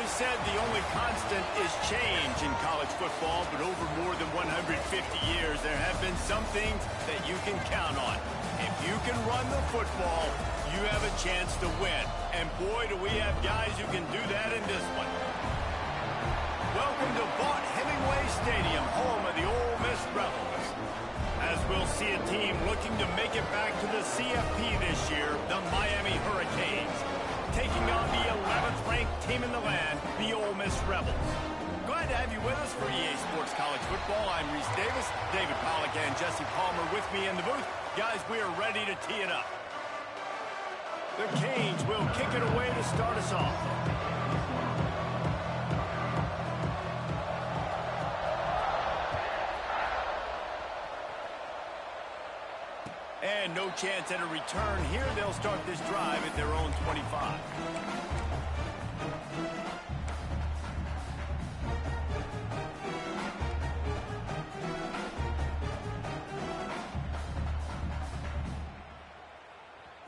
is said the only constant is change in college football, but over more than 150 years, there have been some things that you can count on. If you can run the football, you have a chance to win. And boy, do we have guys who can do that in this one. Welcome to Vaught Hemingway Stadium, home of the Ole Miss Rebels. As we'll see a team looking to make it back to the CFP this year, the Miami Hurricanes, taking on the 11th ranked team in the land, the Ole Miss Rebels. Glad to have you with us for EA Sports College Football. I'm Reese Davis, David Pollack and Jesse Palmer with me in the booth. Guys, we are ready to tee it up. The Canes will kick it away to start us off. And no chance at a return here. They'll start this drive at their own 25.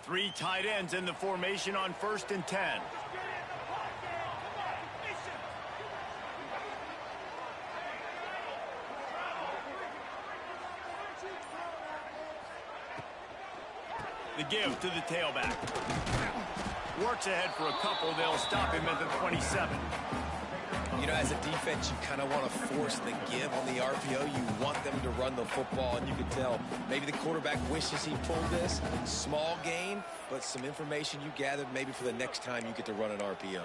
Three tight ends in the formation on 1st and 10. The give to the tailback. Works ahead for a couple. They'll stop him at the 27. You know, as a defense, you kind of want to force the give on the RPO. You want them to run the football, and you can tell maybe the quarterback wishes he pulled this. Small gain, but some information you gathered maybe for the next time you get to run an RPO.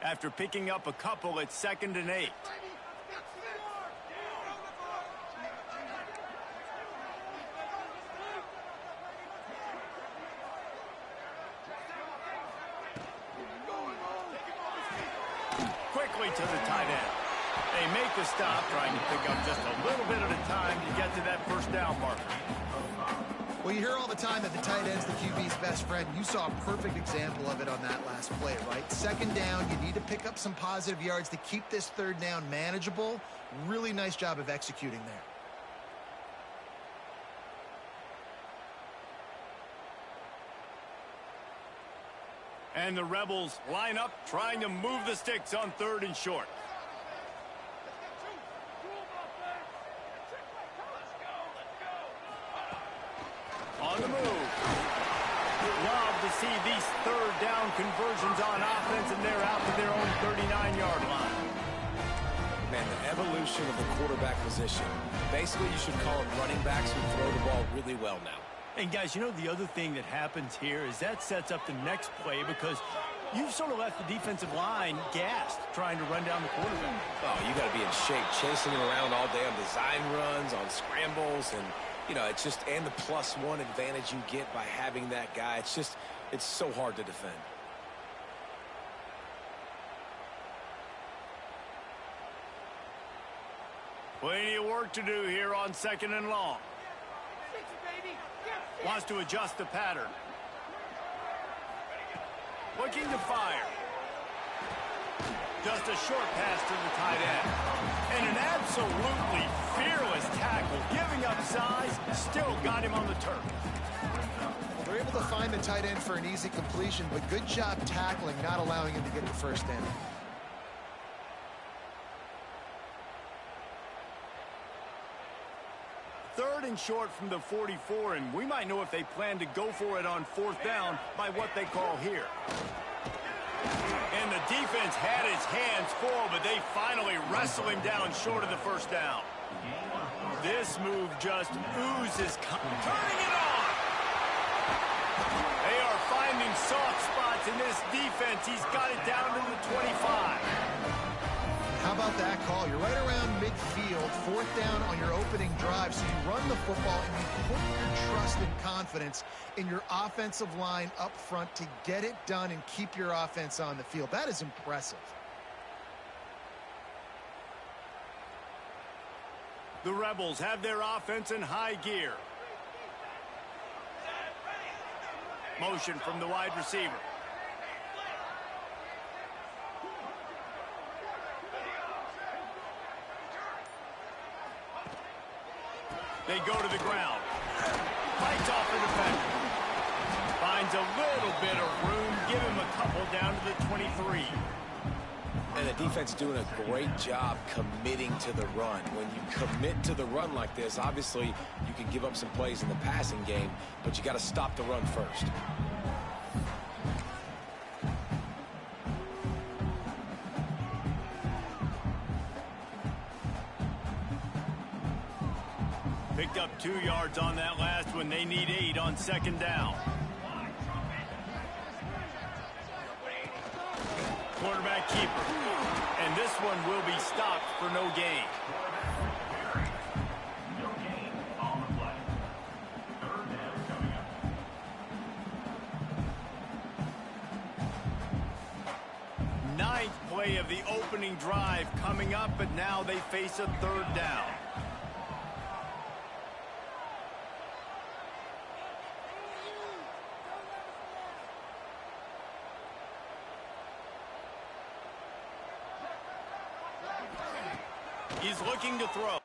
After picking up a couple, it's 2nd and 8. Quickly to the tight end. They make the stop, trying to pick up just a little bit at a time to get to that first down marker. Well, you hear all the time that the tight end's the QB's best friend. You saw a perfect example of it on that last play, right? 2nd down, you need to pick up some positive yards to keep this 3rd down manageable. Really nice job of executing there. And the Rebels line up, trying to move the sticks on 3rd and short. On the move. Love to see these 3rd down conversions on offense, and they're out to their own 39-yard line. Man, the evolution of the quarterback position. Basically, you should call them running backs who throw the ball really well now. And guys, you know the other thing that happens here is that sets up the next play because you've sort of left the defensive line gassed trying to run down the quarterback. Oh, you got to be in shape, chasing him around all day on design runs, on scrambles, and you know, it's just, and the +1 advantage you get by having that guy. It's just, it's so hard to defend. Plenty of work to do here on 2nd and long. Wants to adjust the pattern. Looking to fire. Just a short pass to the tight end. And an absolutely fearless tackle, giving up size, still got him on the turf. Well, they're able to find the tight end for an easy completion, but good job tackling, not allowing him to get the 1st down. Third and short from the 44, and we might know if they plan to go for it on 4th down by what they call here. And the defense had his hands full, but they finally wrestle him down short of the 1st down. This move just oozes, turning it on. They are finding soft spots in this defense. He's got it down to the 25. How about that call? You're right around midfield, 4th down on your opening drive, so you run the football and you put your trust and confidence in your offensive line up front to get it done and keep your offense on the field. That is impressive. The Rebels have their offense in high gear. Motion from the wide receiver. They go to the ground. Fights off the defender. Finds a little bit of room. Give him a couple down to the 23. And the defense doing a great job committing to the run. When you commit to the run like this, obviously you can give up some plays in the passing game, but you got to stop the run first. Picked up 2 yards on that last one. They need 8 on second down. Quarterback keeper. And this one will be stopped for no gain. Ninth play of the opening drive coming up, but now they face a third down. He's looking to throw.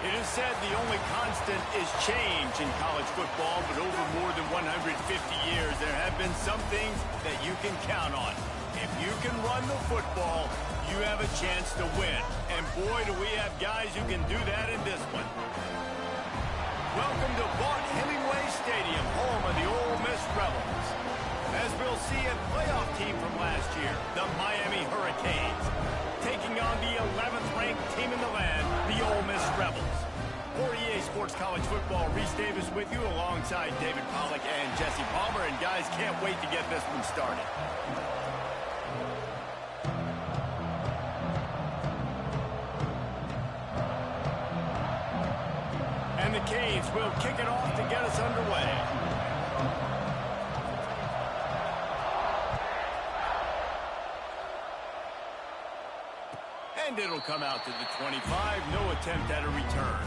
It is said the only constant is change in college football, but over more than 150 years, there have been some things that you can count on. If you can run the football, you have a chance to win. And boy, do we have guys who can do that in this one. Welcome to Vaught-Hemingway Stadium, home of the Ole Miss Rebels. As we'll see, a playoff team from last year, the Miami Hurricanes, taking on the 11th ranked team in the land, the Ole Miss Rebels. For EA Sports College Football, Reese Davis with you alongside David Pollack and Jesse Palmer. And guys, can't wait to get this one started. And the Canes will kick it off to get us underway. And it'll come out to the 25. No attempt at a return.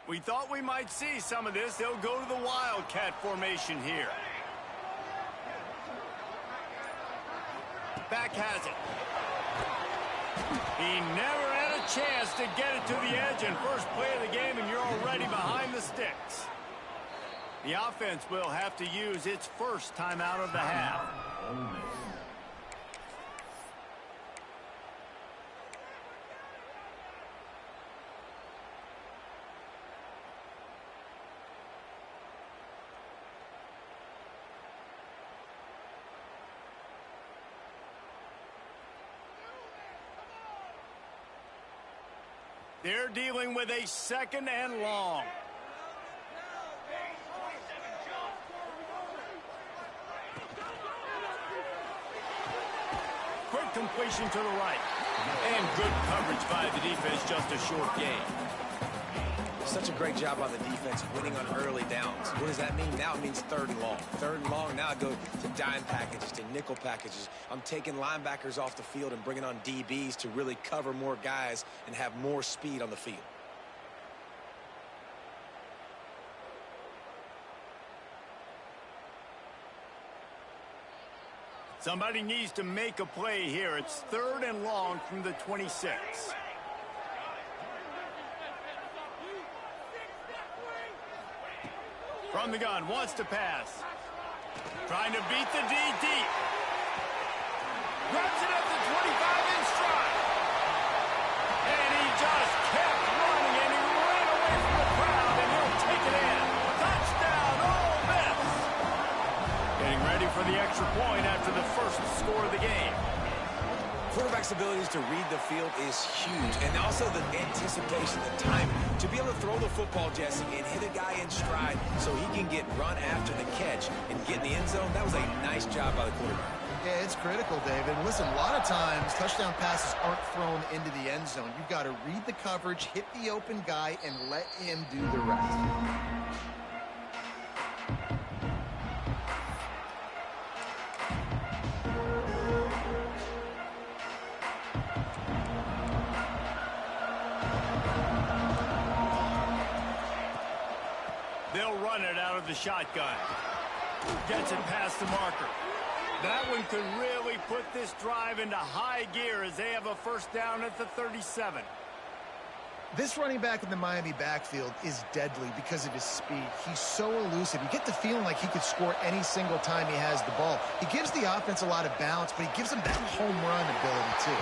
We thought we might see some of this. They'll go to the Wildcat formation here. Back has it. He never had a chance to get it to the edge in first play of the game, and you're already behind the sticks. The offense will have to use its first timeout of the half. They're dealing with a second and long. Quick completion to the right. And good coverage by the defense, just a short gain. Such a great job on the defense winning on early downs. What does that mean? Now it means third and long. Third and long, now I go to dime packages, to nickel packages. I'm taking linebackers off the field and bringing on DBs to really cover more guys and have more speed on the field. Somebody needs to make a play here. It's third and long from the 26. From the gun, wants to pass. Trying to beat the D deep. Grabs it at the 25 in stride. And he just kept running, and he ran away from the crowd, and he'll take it in. Touchdown, Ole Miss. Getting ready for the extra point after the first score of the game. Quarterback's abilities to read the field is huge, and also the anticipation, the timing. To be able to throw the football, Jesse, and hit a guy in stride so he can get run after the catch and get in the end zone, that was a nice job by the quarterback. Yeah, it's critical, David. Listen, a lot of times touchdown passes aren't thrown into the end zone. You've got to read the coverage, hit the open guy, and let him do the rest. They'll run it out of the shotgun. Gets it past the marker. That one could really put this drive into high gear as they have a first down at the 37. This running back in the Miami backfield is deadly because of his speed. He's so elusive. You get the feeling like he could score any single time he has the ball. He gives the offense a lot of balance, but he gives them that home run ability, too.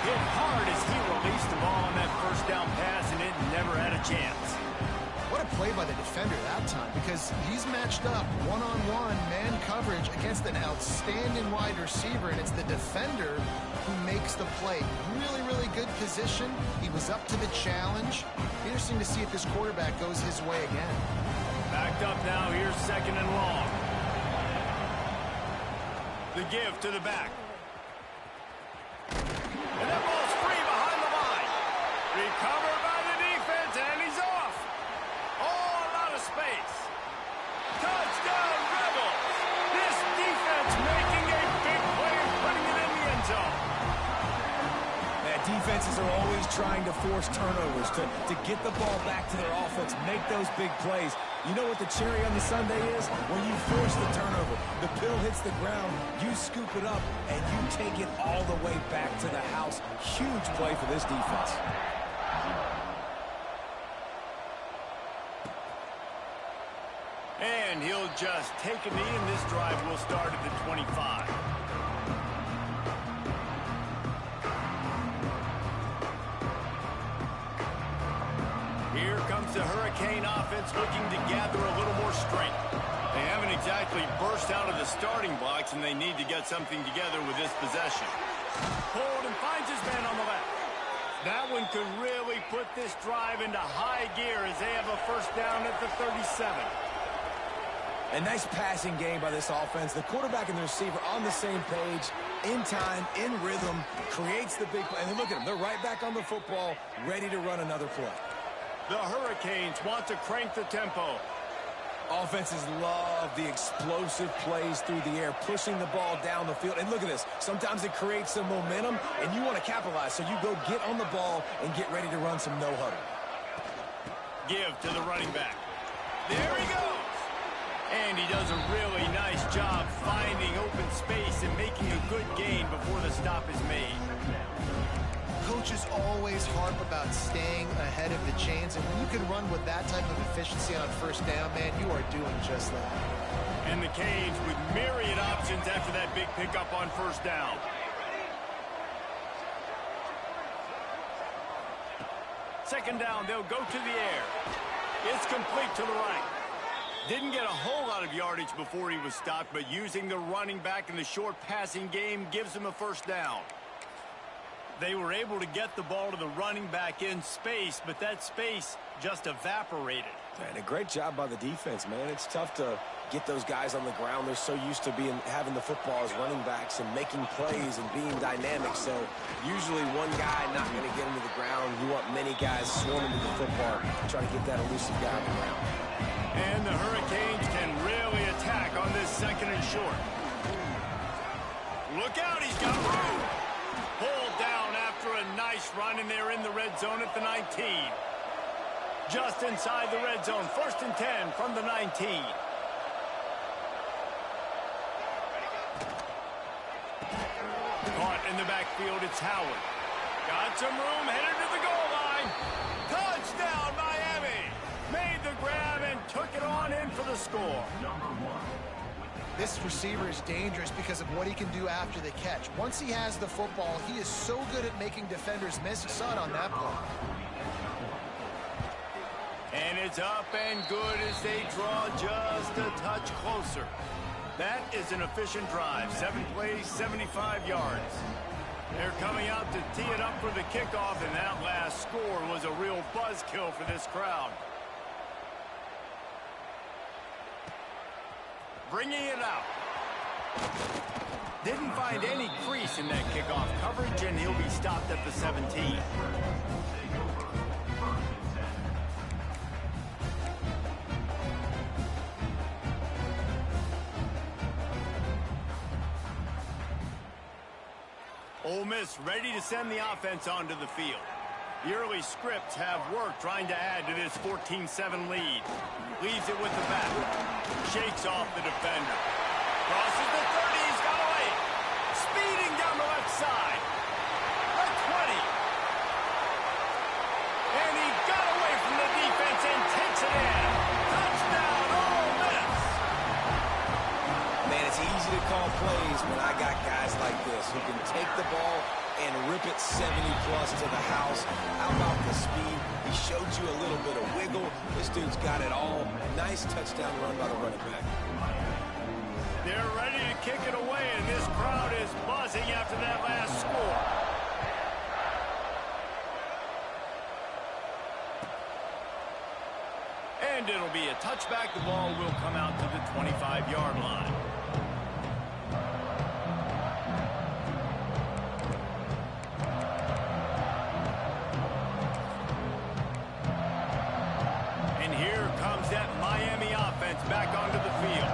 Hit hard as he released the ball on that first down pass, and it never had a chance. What a play by the defender that time, because he's matched up one-on-one man coverage against an outstanding wide receiver, and it's the defender who makes the play. Really, really good position. He was up to the challenge. Interesting to see if this quarterback goes his way again. Backed up now. Here's second and long. The give to the back. And that ball's free behind the line. Recovered by the defense, and he's off. Oh, a lot of space. Touchdown, Rebels. This defense making a big play and putting it in the end zone. Defenses are always trying to force turnovers, to get the ball back to their offense, make those big plays. You know what the cherry on the sundae is? When you force the turnover, the pill hits the ground, you scoop it up, and you take it all the way back to the house. Huge play for this defense. And he'll just take a knee, and this drive will start at the 25. Here comes the Hurricane offense looking to gather a little more strength. They haven't exactly burst out of the starting blocks, and they need to get something together with this possession. Hold and finds his man on the left. That one could really put this drive into high gear as they have a first down at the 37. A nice passing game by this offense. The quarterback and the receiver on the same page, in time, in rhythm, creates the big play. And look at them. They're right back on the football, ready to run another play. The Hurricanes want to crank the tempo. Offenses love the explosive plays through the air, pushing the ball down the field. And look at this. Sometimes it creates some momentum, and you want to capitalize. So you go get on the ball and get ready to run some no-huddle. Give to the running back. There he goes. And he does a really nice job finding open space and making a good gain before the stop is made. Coaches always harp about staying ahead of the chains, and when you can run with that type of efficiency on first down, man, you are doing just that. And the Canes with myriad options after that big pickup on first down. Second down, they'll go to the air. It's complete to the right. Didn't get a whole lot of yardage before he was stopped, but using the running back in the short passing game gives him a first down. They were able to get the ball to the running back in space, but that space just evaporated. And a great job by the defense, man. It's tough to get those guys on the ground. They're so used to having the football as running backs and making plays and being dynamic. So usually one guy not going to get into the ground. You want many guys swarming to the football, try to get that elusive guy on the ground. And the Hurricanes can really attack on this second and short. Look out, he's got room. Pulled down after a nice run, and they're in the red zone at the 19. Just inside the red zone, 1st and 10 from the 19. Caught in the backfield, it's Howard. Got some room, headed to the goal line. Touchdown, Miami! Made the grab and took it on in for the score. This receiver is dangerous because of what he can do after the catch. Once he has the football, he is so good at making defenders miss. You saw it on that play. And it's up and good as they draw just a touch closer. That is an efficient drive. 7 plays, 75 yards. They're coming out to tee it up for the kickoff, and that last score was a real buzzkill for this crowd. Bringing it out. Didn't find any crease in that kickoff coverage, and he'll be stopped at the 17. Ole Miss ready to send the offense onto the field. The early scripts have worked trying to add to this 14-7 lead. Leaves it with the back. Shakes off the defender. Crosses the 30. He's got away. Speeding down the left side. The 20. And he got away from the defense and takes it in. Touchdown, Ole Miss. Man, it's easy to call plays when I got guys like this who can take the ball and rip it 70-plus to the house. How about the speed? He showed you a little bit of wiggle. This dude's got it all. Nice touchdown run by the running back. They're ready to kick it away, and this crowd is buzzing after that last score. And it'll be a touchback. The ball will come out to the 25-yard line. That Miami offense back onto the field.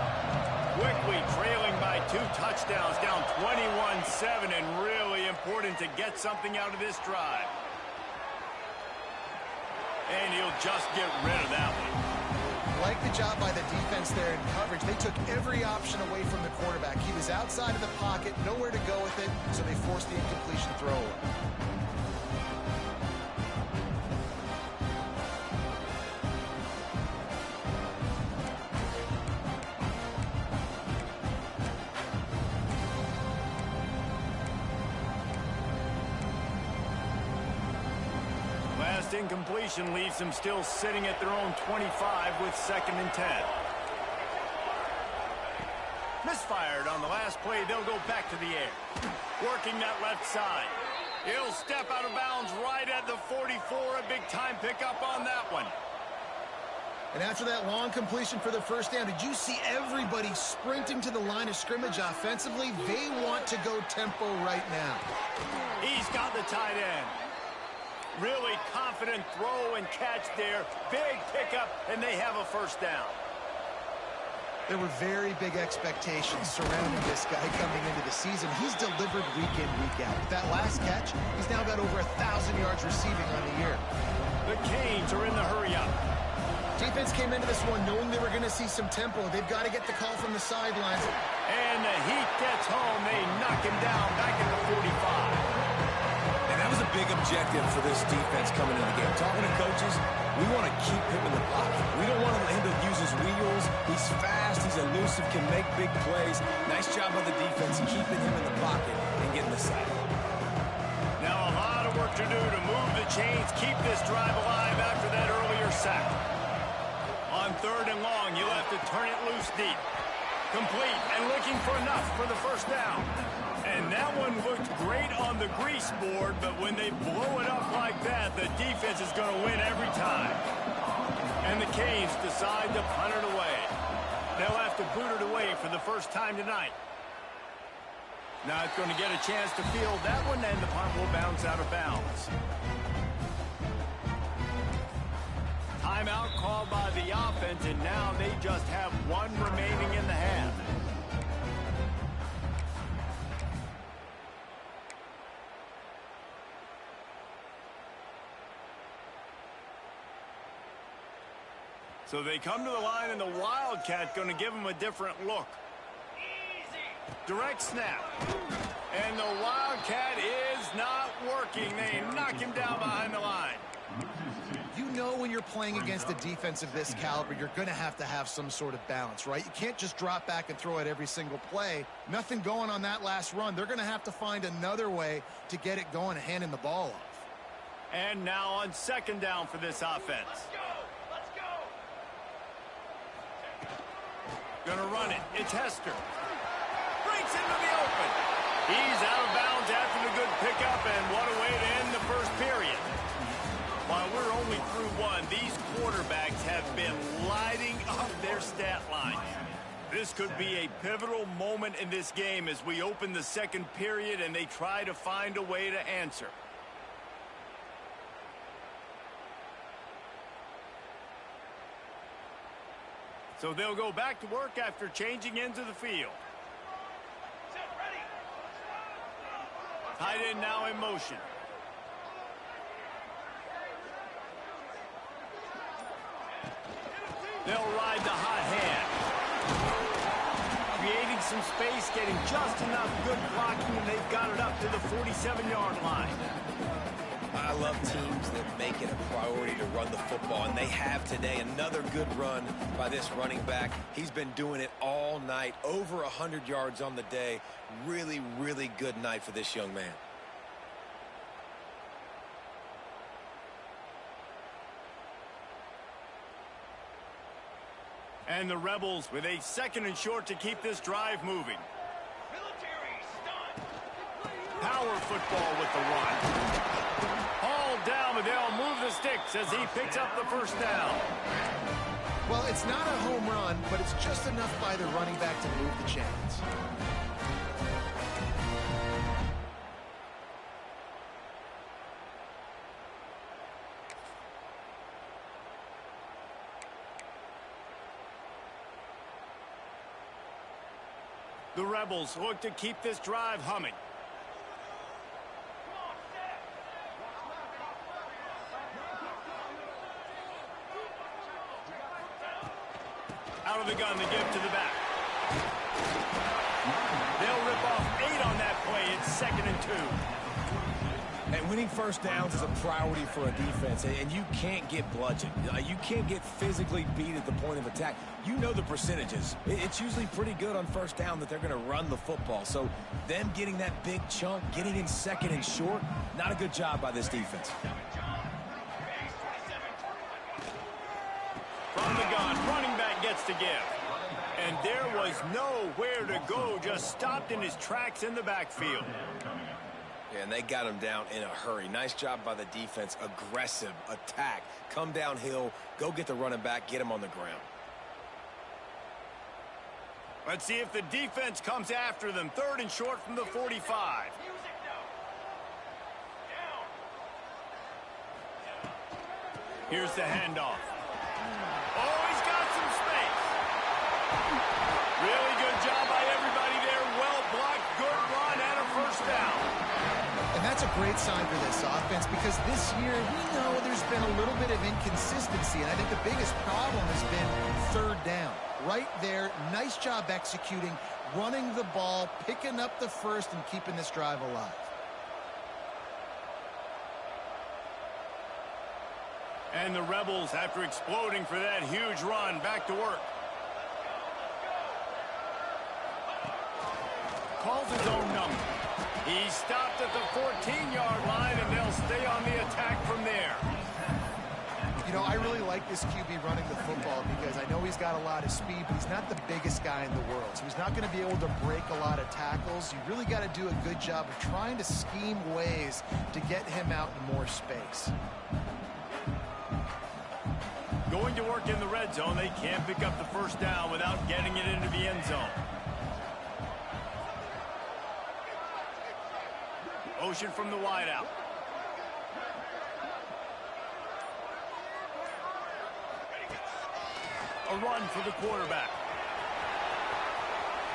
Quickly trailing by 2 touchdowns, down 21-7, and really important to get something out of this drive. And he'll just get rid of that one. Like the job by the defense there in coverage. They took every option away from the quarterback. He was outside of the pocket, nowhere to go with it, so they forced the incompletion throw. Incompletion leaves them still sitting at their own 25 with 2nd and 10. Misfired on the last play. They'll go back to the air. Working that left side. He'll step out of bounds right at the 44. A big-time pickup on that one. And after that long completion for the first down, did you see everybody sprinting to the line of scrimmage offensively? They want to go tempo right now. He's got the tight end. Really confident throw and catch there. Big pickup, and they have a first down. There were very big expectations surrounding this guy coming into the season. He's delivered week in, week out. With that last catch, he's now got over 1,000 yards receiving on the year. The Canes are in the hurry-up. Defense came into this one knowing they were going to see some tempo. They've got to get the call from the sidelines. And the heat gets home. They knock him down back at the 45. And that was a big objective for this defense coming into the game. Talking to coaches, we want to keep him in the pocket. We don't want him to use his wheels. He's fast. He's elusive, can make big plays. Nice job by the defense keeping him in the pocket and getting the sack. Now a lot of work to do to move the chains, keep this drive alive after that earlier sack. On 3rd and long, you'll have to turn it loose deep. Complete and looking for enough for the first down. And that one looked great on the grease board, but when they blow it up like that, the defense is going to win every time. And the Canes decide to punt it away. They'll have to boot it away for the first time tonight. Now it's going to get a chance to field that one, and the punt will bounce out of bounds. Timeout called by the offense, and now they just have one remaining in the half. So they come to the line, and the Wildcat going to give them a different look. Direct snap. And the Wildcat is not working. They knock him down behind the line. You know when you're playing against a defense of this caliber, you're going to have some sort of balance, right? You can't just drop back and throw it every single play. Nothing going on that last run. They're going to have to find another way to get it going and handing the ball off. And now on 2nd down for this offense. Let's go. Gonna run it. It's Hester. Breaks into the open. He's out of bounds after the good pickup, and what a way to end the first period. While we're only through one, these quarterbacks have been lighting up their stat line. This could be a pivotal moment in this game as we open the 2nd period and they try to find a way to answer. So they'll go back to work after changing into the field. Tight end now in motion. They'll ride the hot hand. Creating some space, getting just enough good blocking, and they've got it up to the 47-yard line. I love teams that make it a priority to run the football, and they have today. Another good run by this running back. He's been doing it all night, over 100 yards on the day. Really, really good night for this young man. And the Rebels with a 2nd and short to keep this drive moving. Power football with the run. All down, but they'll move the sticks as he picks up the first down. Well, it's not a home run, but it's just enough by the running back to move the chains. The Rebels look to keep this drive humming. Out of the gun to give to the back. They'll rip off 8 on that play. It's 2nd and 2. And winning first downs is a priority for a defense, and you can't get bludgeoned. You can't get physically beat at the point of attack. You know the percentages. It's usually pretty good on first down that they're going to run the football. So them getting that big chunk, getting in 2nd and short, not a good job by this defense. From the gun, running back gets to give. And there was nowhere to go, just stopped in his tracks in the backfield. Yeah, and they got him down in a hurry. Nice job by the defense. Aggressive attack. Come downhill. Go get the running back. Get him on the ground. Let's see if the defense comes after them. 3rd and short from the 45. Here's the handoff. Oh, he's got some space. Really good job by everybody there. Well blocked, good run, and a 1st down. And that's a great sign for this offense because this year we know there's been a little bit of inconsistency, and I think the biggest problem has been 3rd down. Right there, nice job executing, running the ball, picking up the 1st, and keeping this drive alive. And the Rebels, after exploding for that huge run, back to work. Calls his own number. He stopped at the 14-yard line, and they'll stay on the attack from there. You know, I really like this QB running the football because I know he's got a lot of speed, but he's not the biggest guy in the world. So he's not going to be able to break a lot of tackles. You really got to do a good job of trying to scheme ways to get him out in more space. Going to work in the red zone, they can't pick up the 1st down without getting it into the end zone. Motion from the wideout. A run for the quarterback.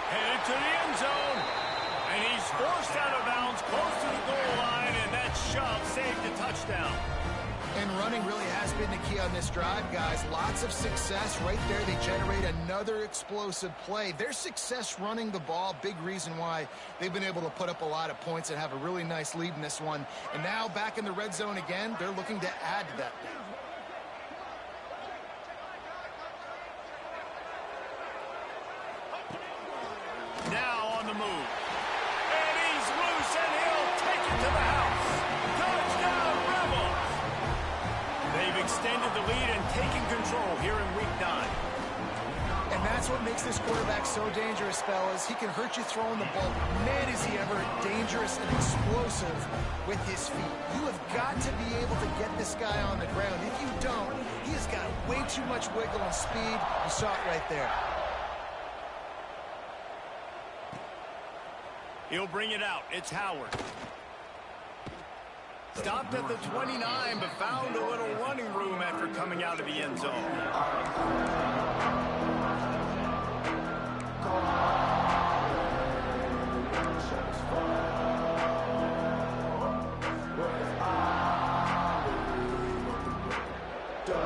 Headed to the end zone. And he's forced out of bounds close to the goal line, and that shove saved a touchdown. And running really has been the key on this drive, guys. Lots of success right there. They generate another explosive play. Their success running the ball, big reason why they've been able to put up a lot of points and have a really nice lead in this one. And now back in the red zone again, they're looking to add to that now. Now on the move. And he's loose, and he'll take it to the house. Touchdown, Rebels! They've extended the lead and taken control here in Week 9. And that's what makes this quarterback so dangerous, fellas. He can hurt you throwing the ball. Man, is he ever dangerous and explosive with his feet. You have got to be able to get this guy on the ground. If you don't, he has got way too much wiggle and speed. You saw it right there. He'll bring it out. It's Howard. Stopped at the 29, but found a little running room after coming out of the end zone.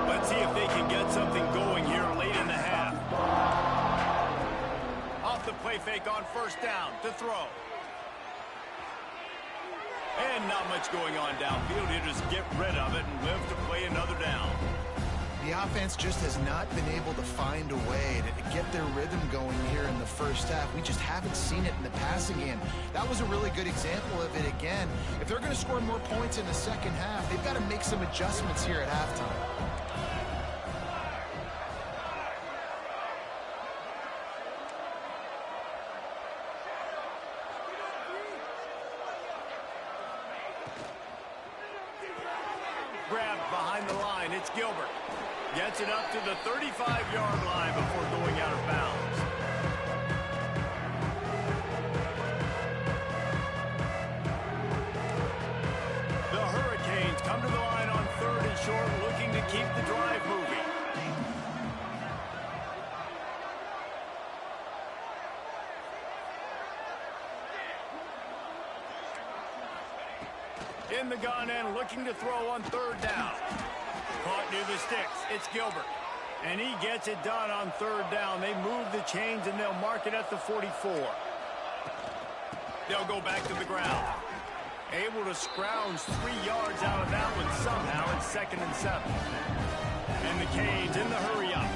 Let's see if they can get something going here late in the half. Off the play fake on 1st down to throw. And not much going on downfield. He'll just get rid of it and live to play another down. The offense just has not been able to find a way to get their rhythm going here in the 1st half. We just haven't seen it in the passing game. That was a really good example of it again. If they're going to score more points in the 2nd half, they've got to make some adjustments here at halftime. Grabbed behind the line. It's Gilbert. Gets it up to the 35-yard line before going out of bounds. The Hurricanes come to the line on 3rd and short, looking to keep the drive moving. In the gun and looking to throw on 3rd down. Caught near the sticks. It's Gilbert. And he gets it done on 3rd down. They move the chains and they'll mark it at the 44. They'll go back to the ground. Able to scrounge 3 yards out of that one somehow. It's 2nd and 7. And the Canes in the hurry up.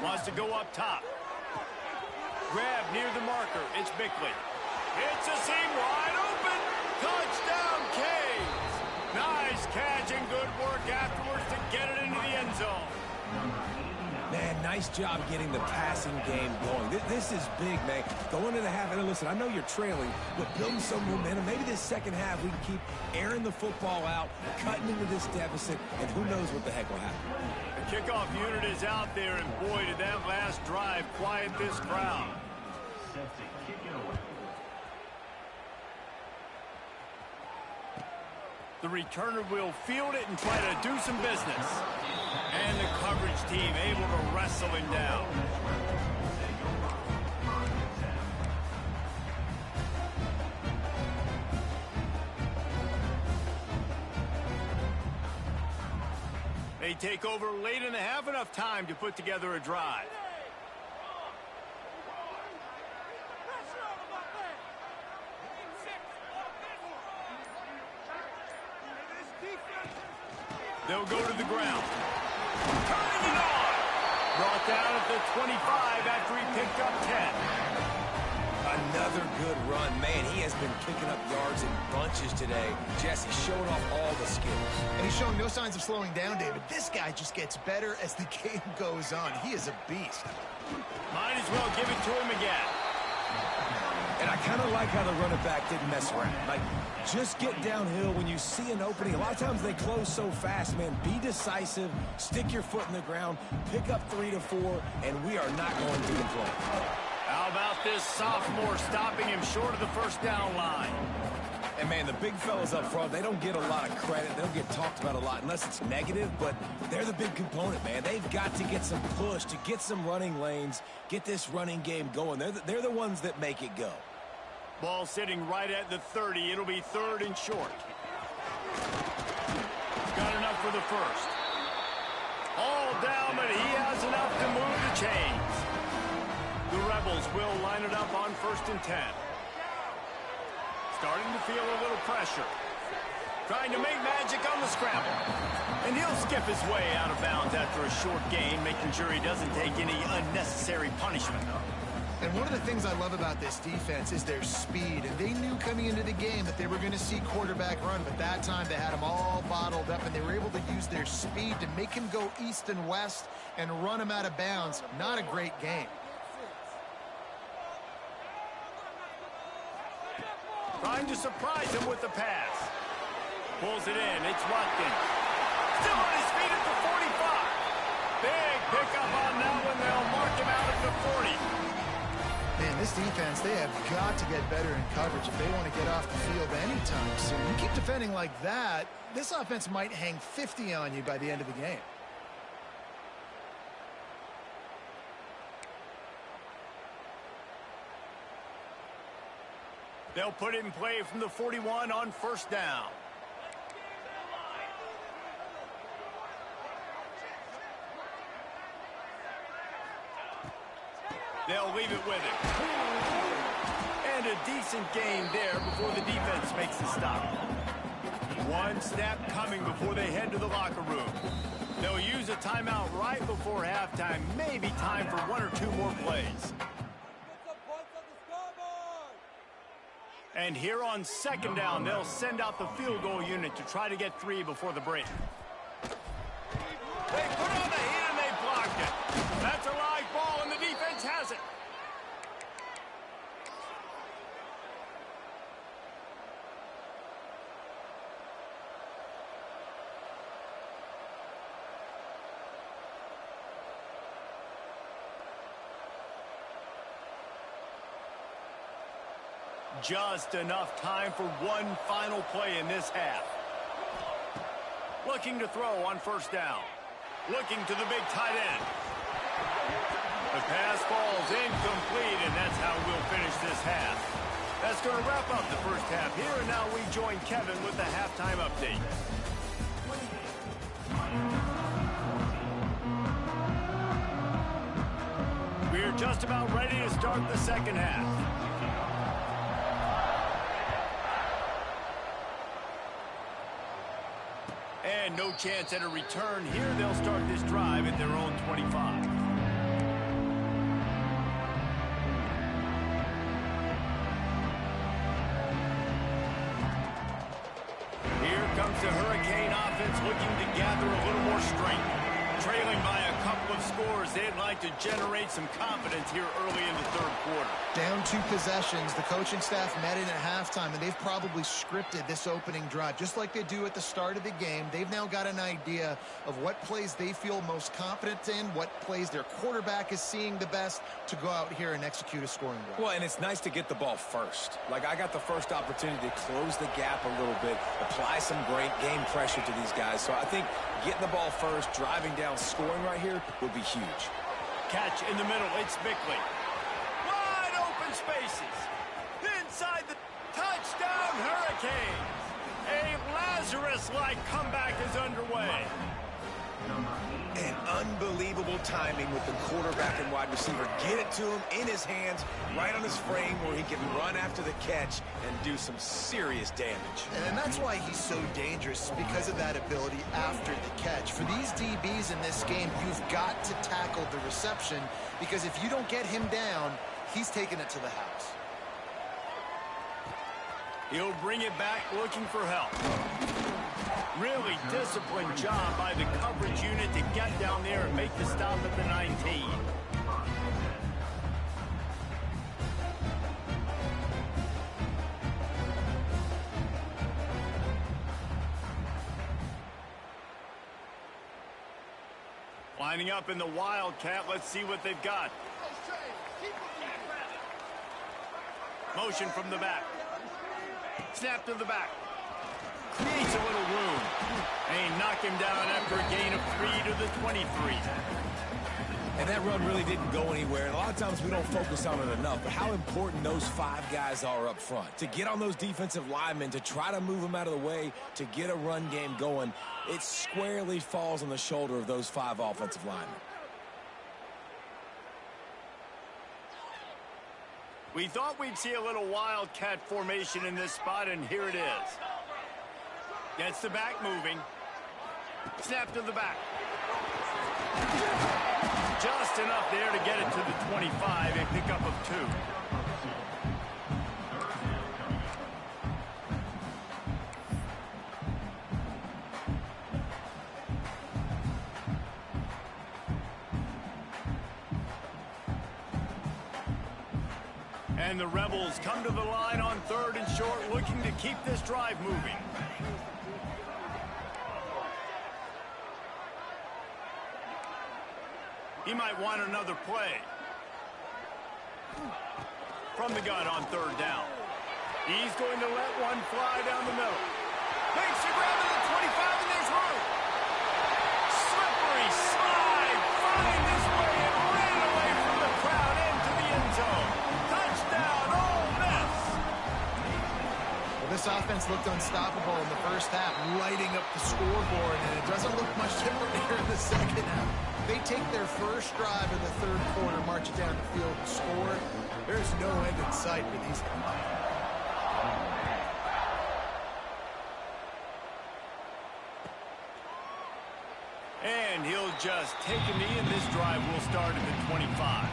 Wants to go up top. Grab near the marker. It's Bickley. It's a seam wide open. Touchdown, Canes. Nice catch and good work afterwards to get it into the end zone. Man, nice job getting the passing game going. This is big, man. Going into the half, and listen, I know you're trailing, but building some momentum. Maybe this second half we can keep airing the football out, cutting into this deficit, and who knows what the heck will happen. The kickoff unit is out there, and boy, did that last drive quiet this crowd. The returner will field it and try to do some business. And the coverage team able to wrestle him down. They take over late in the half, enough time to put together a drive. They'll go to the ground. Turning it on. Brought down at the 25 after he picked up 10. Another good run. Man, he has been picking up yards in bunches today. Jesse showing off all the skills. And he's showing no signs of slowing down, David. This guy just gets better as the game goes on. He is a beast. Might as well give it to him again. And I kind of like how the running back didn't mess around. Like, just get downhill when you see an opening. A lot of times they close so fast, man. Be decisive, stick your foot in the ground, pick up 3 to 4, and we are not going to complain. How about this sophomore stopping him short of the first down line? And, man, the big fellas up front, they don't get a lot of credit. They don't get talked about a lot unless it's negative, but they're the big component, man. They've got to get some push, to get some running lanes, get this running game going. They're the ones that make it go. Ball sitting right at the 30. It'll be 3rd and short. Got enough for the first. All down, but he has enough to move the chains. The Rebels will line it up on 1st and 10. Starting to feel a little pressure. Trying to make magic on the scramble. And he'll skip his way out of bounds after a short gain, making sure he doesn't take any unnecessary punishment. And one of the things I love about this defense is their speed. And they knew coming into the game that they were going to see quarterback run, but that time they had him all bottled up, and they were able to use their speed to make him go east and west and run him out of bounds. Not a great game. Trying to surprise him with the pass. Pulls it in. It's Watkins. Still on his feet at the 45. Big pickup on that one. They'll mark him out at the 40. Man, this defense, they have got to get better in coverage if they want to get off the field anytime soon. You keep defending like that, this offense might hang 50 on you by the end of the game. They'll put it in play from the 41 on 1st down. They'll leave it with him. And a decent gain there before the defense makes the stop. One snap coming before they head to the locker room. They'll use a timeout right before halftime. Maybe time for 1 or 2 more plays. And here on 2nd down, they'll send out the field goal unit to try to get 3 before the break. They put on the heat and they blocked it. That's a live ball and the defense has it. Just enough time for one final play in this half. Looking to throw on 1st down. Looking to the big tight end. The pass falls incomplete, and that's how we'll finish this half. That's going to wrap up the first half here, and now we join Kevin with the halftime update. We're just about ready to start the second half. And no chance at a return here. They'll start this drive at their own 25. Here comes the Hurricane offense looking to gather a little more strength. Trailing by a couple of scores they'd like to generate some confidence here early in the third quarter. Down 2 possessions. The coaching staff met in at halftime, and they've probably scripted this opening drive just like they do at the start of the game. They've now got an idea of what plays they feel most confident in, what plays their quarterback is seeing the best to go out here and execute a scoring drive. Well, and it's nice to get the ball first. Like, I got the first opportunity to close the gap a little bit, apply some great game pressure to these guys. So I think getting the ball first, driving down, scoring right here would be huge. Catch in the middle. It's Bickley. Wide open spaces. Inside the touchdown Hurricanes. A Lazarus-like comeback is underway. And unbelievable timing with the quarterback and wide receiver. Get it to him in his hands, right on his frame where he can run after the catch and do some serious damage. And that's why he's so dangerous, because of that ability after the catch. For these DBs in this game, you've got to tackle the reception, because if you don't get him down, he's taking it to the house. He'll bring it back looking for help. Really disciplined job by the coverage unit to get down there and make the stop at the 19. Lining up in the Wildcat. Let's see what they've got. Motion from the back. Snap to the back. Creates a little room. And knock him down after a gain of 3 to the 23. And that run really didn't go anywhere. And a lot of times we don't focus on it enough, but how important those 5 guys are up front. To get on those defensive linemen, to try to move them out of the way, to get a run game going, it squarely falls on the shoulder of those 5 offensive linemen. We thought we'd see a little Wildcat formation in this spot, and here it is. Gets the back moving. Snap to the back. Just enough there to get it to the 25, a pickup of 2. And the Rebels come to the line on 3rd and short, looking to keep this drive moving. He might want another play. From the gun on 3rd down. He's going to let one fly down the middle. Makes the grab to the 25, and there's room. Slippery slide. Find his way and ran away from the crowd into the end zone. Touchdown, Ole Miss. Well, this offense looked unstoppable in the first half, lighting up the scoreboard, and it doesn't look much different here in the second half. They take their first drive in the 3rd quarter, march it down the field, and score. There's no end in sight for these guys. And he'll just take a knee, and this drive will start at the 25.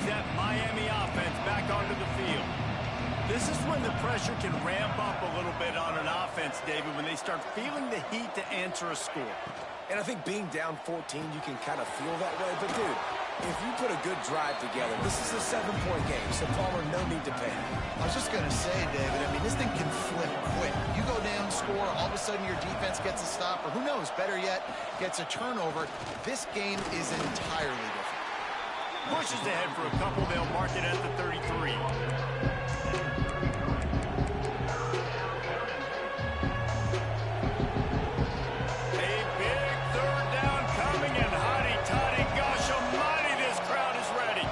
That Miami offense back onto the field. This is when the pressure can ramp up a little bit on an offense, David, when they start feeling the heat to answer a score. And I think being down 14, you can kind of feel that way. But, dude, if you put a good drive together, this is a 7-point game, so Palmer, no need to panic. I was just going to say, David, I mean, this thing can flip quick. You go down, score, all of a sudden your defense gets a stop, or who knows, better yet, gets a turnover. This game is entirely different. Pushes ahead for a couple. They'll mark it at the 33. A big 3rd down coming, and hotty-toddy, gosh almighty, this crowd is ready.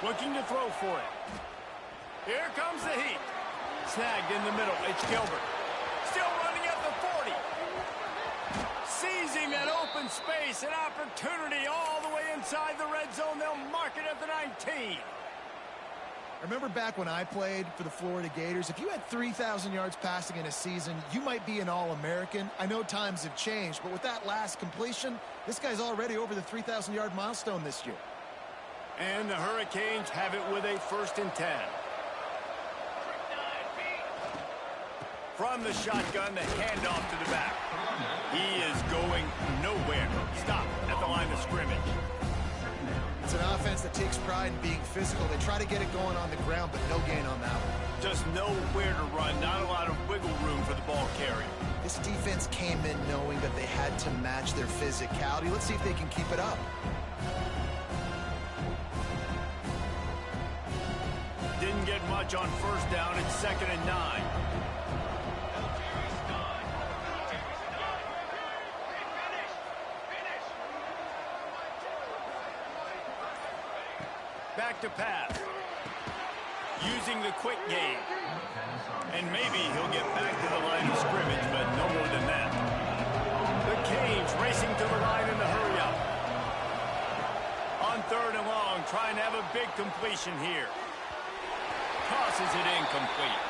Looking to throw for it. Here comes the heat. Snagged in the middle. It's Gilbert. Still running at the 40. Seizing that open space, an opportunity all the way inside the red zone. They'll mark it at the 19. I remember back when I played for the Florida Gators, if you had 3,000 yards passing in a season, you might be an All-American. I know times have changed, but with that last completion, this guy's already over the 3,000-yard milestone this year. And the Hurricanes have it with a 1st and 10. From the shotgun, the handoff to the back. He is going nowhere. Stop at the line of scrimmage. It's an offense that takes pride in being physical. They try to get it going on the ground, but no gain on that one. Just nowhere to run. Not a lot of wiggle room for the ball carrier. This defense came in knowing that they had to match their physicality. Let's see if they can keep it up. Didn't get much on 1st down. It's 2nd and 9. Back to pass. Using the quick game. And maybe he'll get back to the line of scrimmage, but no more than that. The Canes racing to the line in the hurry up. On 3rd and long, trying to have a big completion here. Tosses it incomplete.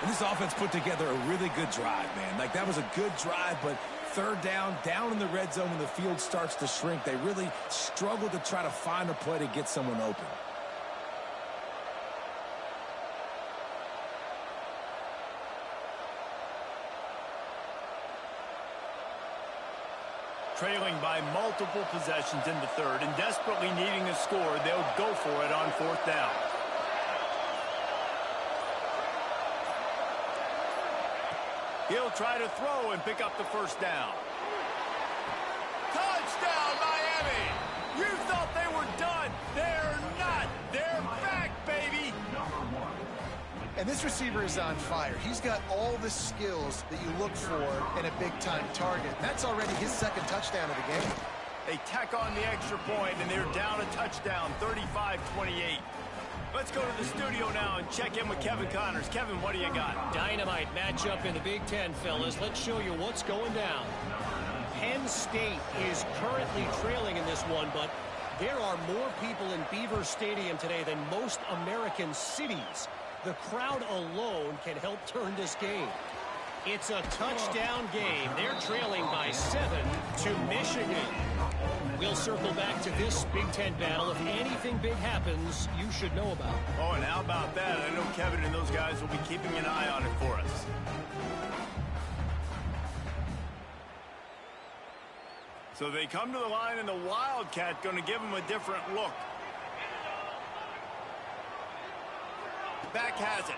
And this offense put together a really good drive, man. Like, that was a good drive, but 3rd down in the red zone when the field starts to shrink, they really struggle to try to find a play to get someone open. Trailing by multiple possessions in the 3rd and desperately needing a score, they'll go for it on 4th down. He'll try to throw and pick up the 1st down. Touchdown, Miami! You thought they were done. They're not. They're back, baby! And this receiver is on fire. He's got all the skills that you look for in a big-time target. That's already his 2nd touchdown of the game. They tack on the extra point, and they're down a touchdown, 35-28. Let's go to the studio now and check in with Kevin Connors. Kevin, what do you got? Dynamite matchup in the Big Ten, fellas. Let's show you what's going down. Penn State is currently trailing in this one, but there are more people in Beaver Stadium today than most American cities. The crowd alone can help turn this game. It's a touchdown game. They're trailing by 7 to Michigan. We'll circle back to this Big Ten battle. If anything big happens, you should know about. Oh, and how about that? I know Kevin and those guys will be keeping an eye on it for us. So they come to the line, and the Wildcat going to give them a different look. Back has it.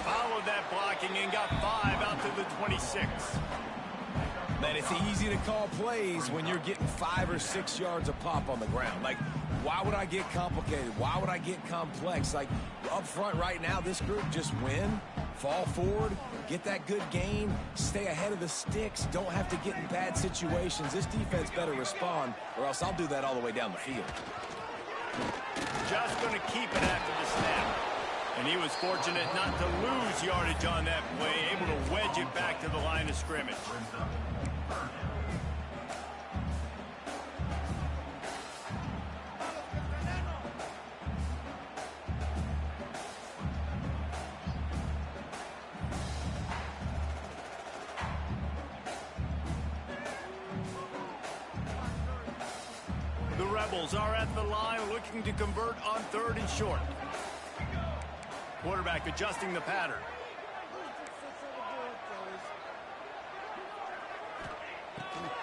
Followed that blocking and got 5 out to the 26. Man, it's easy to call plays when you're getting 5 or 6 yards a pop on the ground. Like, why would I get complicated? Why would I get complex? Like, up front right now, this group just win, fall forward, get that good gain, stay ahead of the sticks, don't have to get in bad situations. This defense better respond, or else I'll do that all the way down the field. Just going to keep it after the snap. And he was fortunate not to lose yardage on that play, able to wedge it back to the line of scrimmage. The Rebels are at the line looking to convert on 3rd and short. Quarterback adjusting the pattern.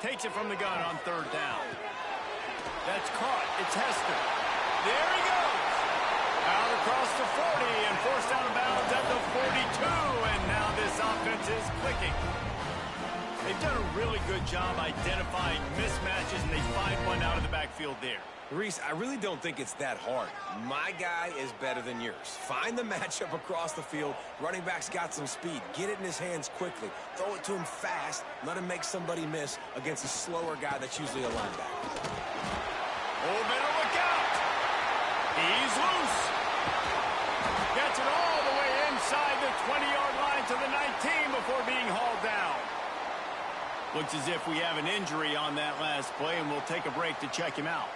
Takes it from the gun on 3rd down. That's caught. It's Hester. There he goes. Out across the 40 and forced out of bounds at the 42. And now this offense is clicking. They've done a really good job identifying mismatches, and they find one out of the backfield there. Reese, I really don't think it's that hard. My guy is better than yours. Find the matchup across the field. Running back's got some speed. Get it in his hands quickly. Throw it to him fast. Let him make somebody miss against a slower guy that's usually a linebacker. Oh, better look out. He's loose. Gets it all the way inside the 20-yard line to the 19 before being hauled down. Looks as if we have an injury on that last play, and we'll take a break to check him out.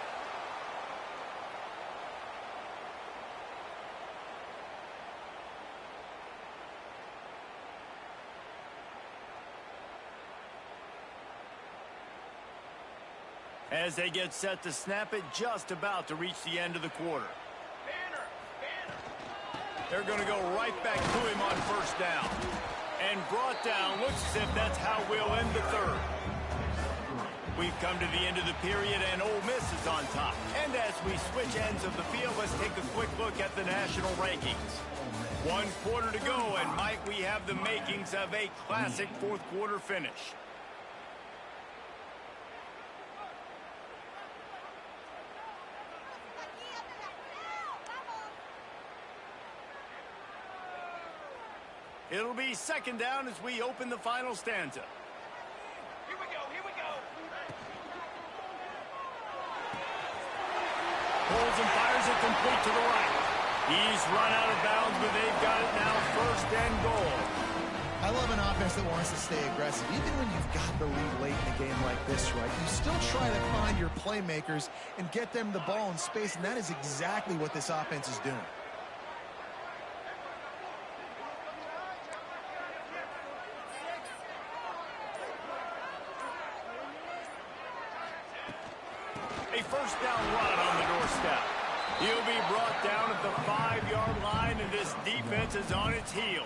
As they get set to snap it, just about to reach the end of the quarter. They're going to go right back to him on first down. And brought down. Looks as if that's how we'll end the third. We've come to the end of the period, and Ole Miss is on top. And as we switch ends of the field, let's take a quick look at the national rankings. 1 quarter to go, and Mike, we have the makings of a classic fourth quarter finish. It'll be second down as we open the final stanza. Here we go, here we go. Pulls and fires it complete to the right. He's run out of bounds, but they've got it now first and goal. I love an offense that wants to stay aggressive. Even when you've got the lead late in a game like this, right, you still try to find your playmakers and get them the ball in space, and that is exactly what this offense is doing. A first down run on the doorstep. He'll be brought down at the 5-yard line, and this defense is on its heels.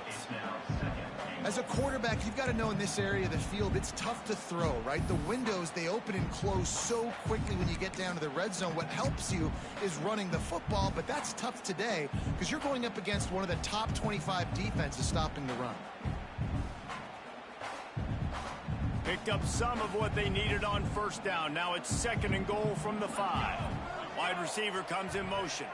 As a quarterback, you've got to know in this area of the field, it's tough to throw, right? The windows, they open and close so quickly when you get down to the red zone. What helps you is running the football, but that's tough today because you're going up against one of the top 25 defenses stopping the run. Picked up some of what they needed on first down. Now it's second and goal from the 5. Wide receiver comes in motion.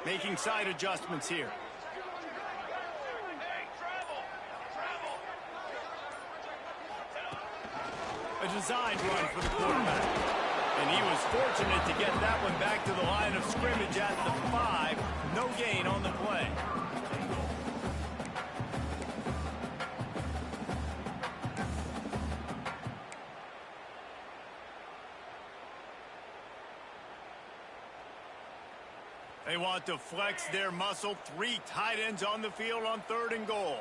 Making side adjustments here. A designed run for the quarterback. And he was fortunate to get that one back to the line of scrimmage at the 5. No gain on the play. They want to flex their muscle. 3 tight ends on the field on third and goal.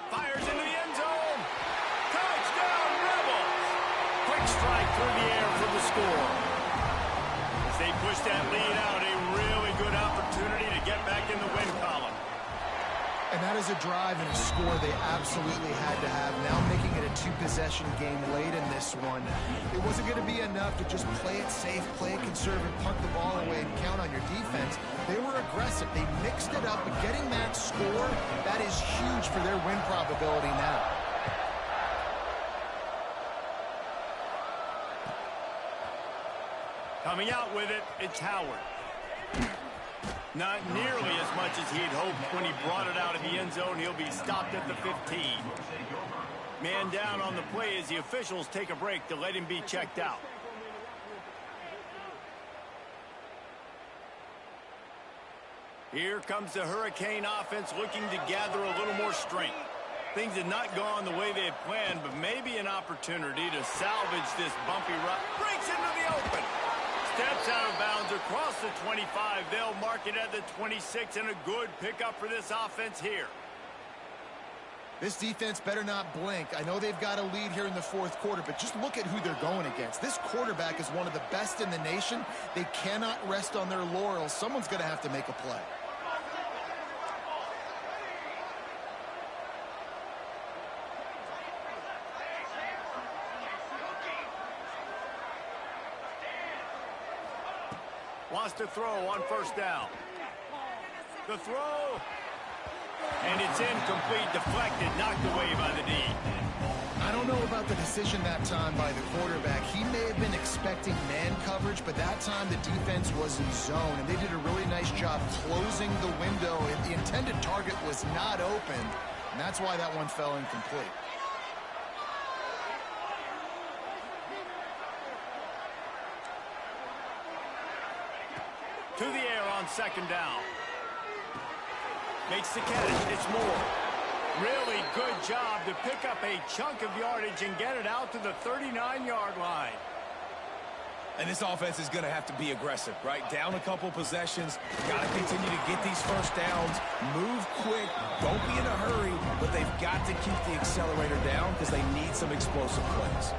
Fires into the end zone. Touchdown, Rebels. Quick strike through the air for the score. As they push that lead out, a really good opportunity to get back in the win column. And that is a drive and a score they absolutely had to have. Now making it a 2-possession game late in this one. It wasn't going to be enough to just play it safe, play it conservative, punt the ball away, and count on your defense. They were aggressive. They mixed it up, but getting that score, that is huge for their win probability now. Coming out with it, it's Howard. Not nearly as much as he'd hoped when he brought it out of the end zone. He'll be stopped at the 15. Man down on the play as the officials take a break to let him be checked out. Here comes the Hurricane offense looking to gather a little more strength. Things had not gone the way they had planned, but maybe an opportunity to salvage this bumpy run. Breaks into the open. Steps out of bounds across the 25. They'll mark it at the 26, and a good pickup for this offense here. This defense better not blink. I know they've got a lead here in the fourth quarter, but just look at who they're going against. This quarterback is one of the best in the nation. They cannot rest on their laurels. Someone's going to have to make a play. Wants to throw on first down. The throw. And it's incomplete, deflected, knocked away by the D. I don't know about the decision that time by the quarterback. He may have been expecting man coverage, but that time the defense was in zone, and they did a really nice job closing the window. The intended target was not open, and that's why that one fell incomplete. To the air on second down. Makes the catch. It's Moore. Really good job to pick up a chunk of yardage and get it out to the 39-yard line. And this offense is going to have to be aggressive, right? Down a couple possessions, got to continue to get these first downs, move quick, don't be in a hurry, but they've got to keep the accelerator down because they need some explosive plays.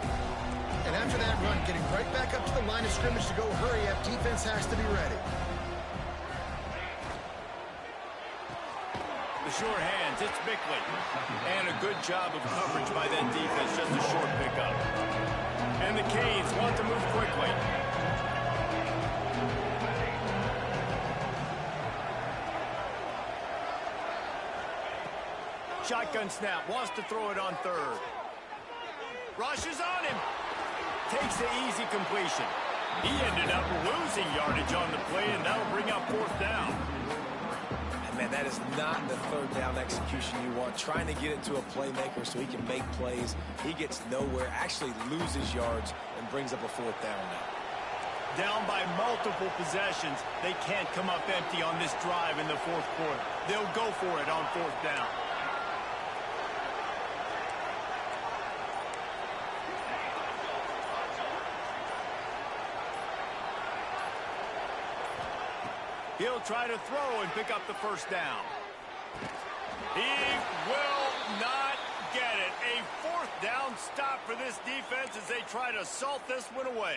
And after that run, getting right back up to the line of scrimmage to go hurry up, defense has to be ready. The sure hands, it's Bickley. And a good job of coverage by that defense, just a short pickup. And the Canes want to move quickly. Shotgun snap, wants to throw it on third. Rushes on him. Takes the easy completion. He ended up losing yardage on the play, and that'll bring up fourth down. Man, that is not the third down execution you want. Trying to get it to a playmaker so he can make plays. He gets nowhere, actually loses yards, and brings up a fourth down now. Down by multiple possessions. They can't come up empty on this drive in the fourth quarter. They'll go for it on fourth down. He'll try to throw and pick up the first down. He will not get it. A fourth down stop for this defense as they try to salt this one away.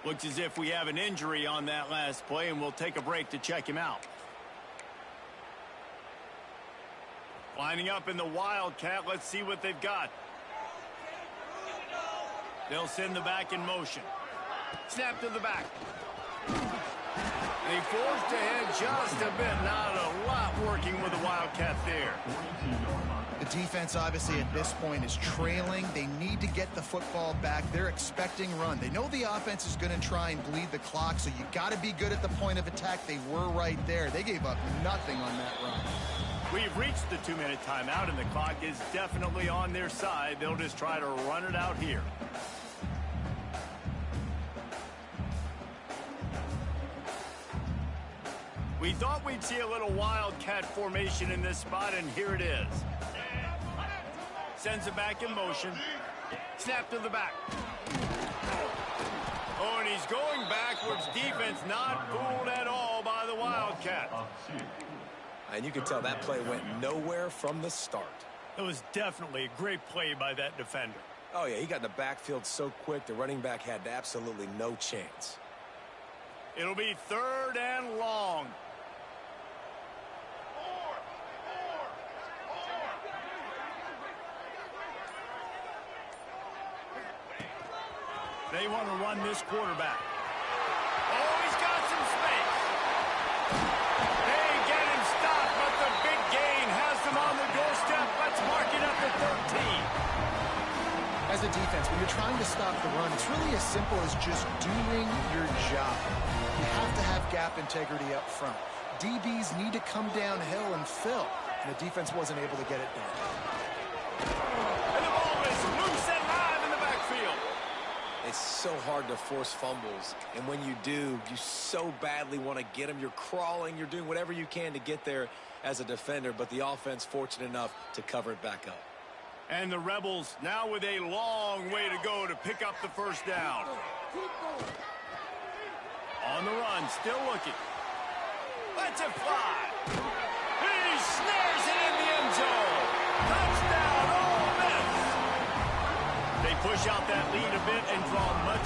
Looks as if we have an injury on that last play, and we'll take a break to check him out. Lining up in the Wildcat. Let's see what they've got. They'll send the back in motion. Snap to the back. They forced ahead just a bit. Not a lot working with the Wildcat there. The defense, obviously, at this point is trailing. They need to get the football back. They're expecting run. They know the offense is going to try and bleed the clock, so you got to be good at the point of attack. They were right there. They gave up nothing on that run. We've reached the 2-minute timeout, and the clock is definitely on their side. They'll just try to run it out here. We thought we'd see a little Wildcat formation in this spot, and here it is. Sends it back in motion. Snap to the back. Oh, and he's going backwards. Defense not fooled at all by the Wildcat. And you can tell that play went nowhere from the start. It was definitely a great play by that defender. Oh, yeah, he got in the backfield so quick, the running back had absolutely no chance. It'll be third and long. They want to run this quarterback. Oh, he's got some space. They get him stopped, but the big gain has them on the doorstep. Let's mark it up to 13. As a defense, when you're trying to stop the run, it's really as simple as just doing your job. You have to have gap integrity up front. DBs need to come downhill and fill, and the defense wasn't able to get it done. And the ball is loose and live in the backfield. It's so hard to force fumbles, and when you do, you so badly want to get them. You're crawling, you're doing whatever you can to get there as a defender, but the offense fortunate enough to cover it back up. And the Rebels now with a long way to go to pick up the first down. On the run, still looking. Lets it fly. He snares it in the end zone. Touchdown, Ole Miss. They push out that lead a bit and draw much